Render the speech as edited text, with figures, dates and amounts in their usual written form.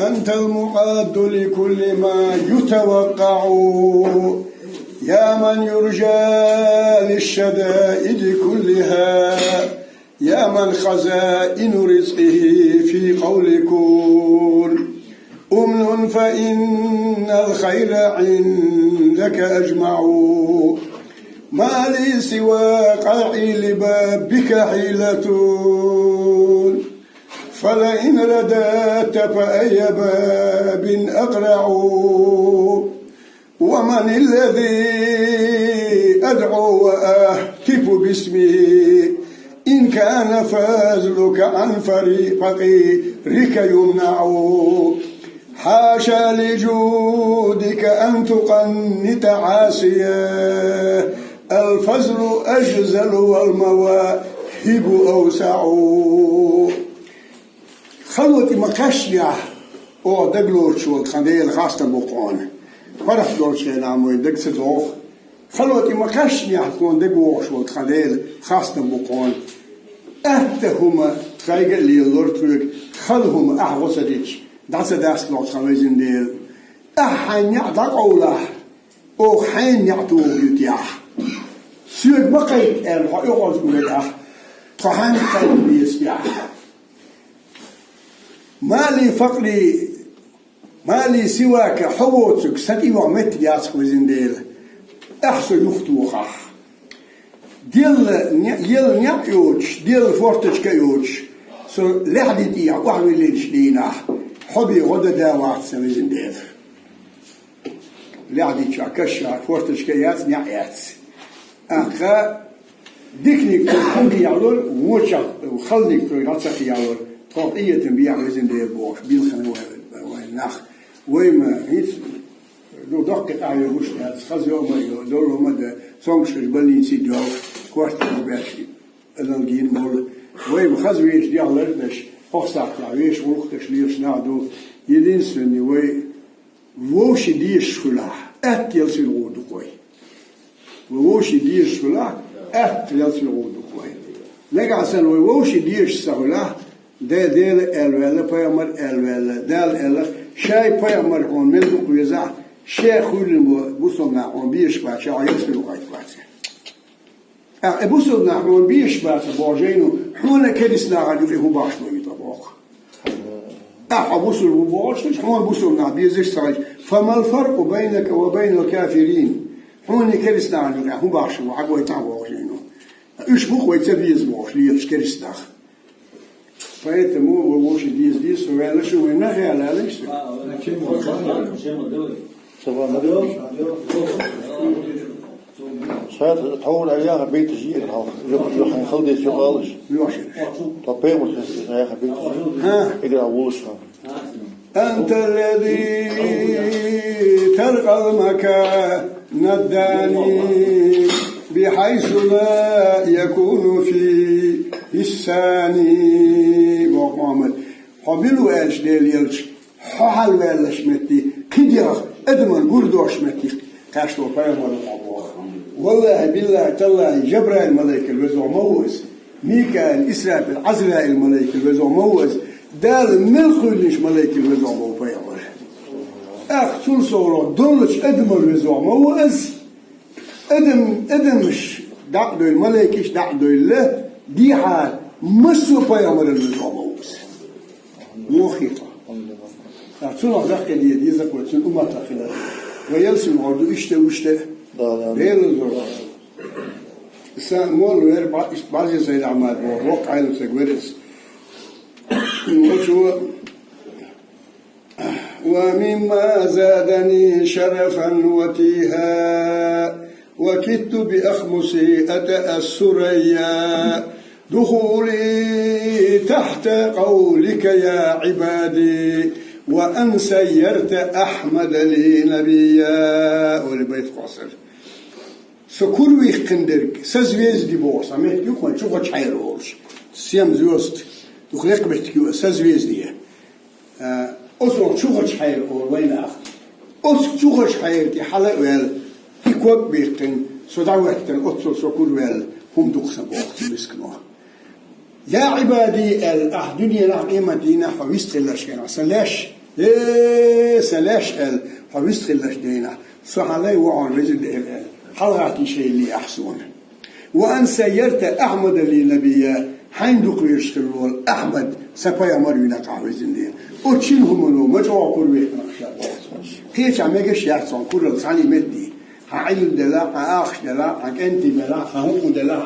أنت المعد لكل ما يتوقع يا من يرجى للشدائد كلها يا من خزائن رزقه في قول كن أمن فإن الخير عندك أجمع ما لي سوى قرعي لبابك حيلة فلئن رددت فأي باب أقرع ومن الذي أدعو وأهتف باسمه إن كان فازلك عن فقيرك يمنع حاشا لجودك أن تقنت عاسيا الفضل أجزل والمواهب أوسع خلوتي مكشيا أو دقلوش والخنديل خاصة بقون فرح دولش نعمو دق سدوخ خلوتي مكشيا تكون دقوش والخنديل خاصة بقون أهتهما تخيق اللي يلورتوك خلهم أحوصديش داس داس لوت خميزين ديل أحن يعطاق أولا أو حين يعطوه يتياح سيوك بقيت أرحا يغوز بلده فحان قلب بيسبيح ما لي سواك حووتك ستي وعمت ياسك وزين ديل أحسو يختوخا ديل نيوتش ديل فورتش كيوتش سو لحدي ديا وحوي ليش دينا حبي غدا داوات سويزين ديل لحدي شاكشا فورتش كيات نيات أخا ديكنيك حبي يعلور ووشا وخلنيك في غطسك يعلور قطعية تنبيع وزين ديل بوش بيلخن ويناخ ويما هيت دو دقت على وشنا خزي أمي دول هم صنش البلين سيدو كوارت باشي الانجين مول ويما خزويش ديالر باش أخساق لعويش وقتش ليش نعدو يدين سني وي ووش ديش خلا أتيل سيرودو كوي ووش ديش خلا أتيل سيرودو كوي لقى سن ووش ديش سخلا ده ديل الولا بيامر الولا دال ال شاي بيامر هون ملو كويزا شيخ خلنا بوسنا هون بيش باشا عيس في لغاية باشا بوسنا هون بيش باشا باجينو هون كديس ناقل هو باش ما يطبخ أبوسل هو باش هون بوسنا بيزش ساج فما الفرق بينك وبين الكافرين هون كديس ناقل هو باش وعقوي تابوجينو إيش بخوي تبيز باش ليش كديس ناقل فايتمو ووش ديز ولا شو وين على ليش صار تحول أيام بيت الجيل يروح يخلد شغالش طبيعي مش هيخ بيت الجيل إقرأ ووشها أنت الذي تلقى المكان الداني بحيث لا يكون في الثاني وقامت حبلوا إيش ديليلش حال ولا شمتي كدير أدمن قردوش شمتي كاشتو فاهم ولا والله بالله تالله جبرائيل الملائكة الوزع موز ميكائيل إسرافيل عزرائيل الملائكة الوزع موز دال ملخوليش ملائكة الوزع موز فاهم أختل صورة دولش أدمن الوزع موز أدمش دعدو الملائكة دعدو الله دي حال مسو فاهم الوزع موز موخيطة أختل ذاك اللي يديزك وتسن أمة خلال ويلسن عردو إشته بيل زور سان مول وير بعض زي عماد وقع على سجورس ومما زادني شرفا وتيها وكدت بأخمسي أتأسريا دخولي تحت قولك يا عبادي وأن سيرت أحمد لي نبيا ولبيت قصر سكروي قندرك سزويز دي بوس عم يحكيوك ما تشوفها تحيرولش سيام زوست دخلك بحكيو سزويز دي أصلا تشوفها تحيرول وين أخ أصلا تشوفها تحيرتي حلق ويل في كوك بيقن صداوتن أصلا سكر ويل هم دخسن بوقت مسكنوه يا عبادي الدنيا نعمة دينا فويست الله شكرا سلاش سلاش فبيست خلاش دينا صح علي وعن رجل حلقة شيء اللي أحسن وأن سيرت أحمد اللي نبي حين دقوا يشتغلون أحمد سبايا مرينا قاوزين دين أتشينهم منو ما جوا كروي كيش عميكش يحصل كل الثاني مدي هعيل دلا هأخش دلا هكنتي بلا ههم دلا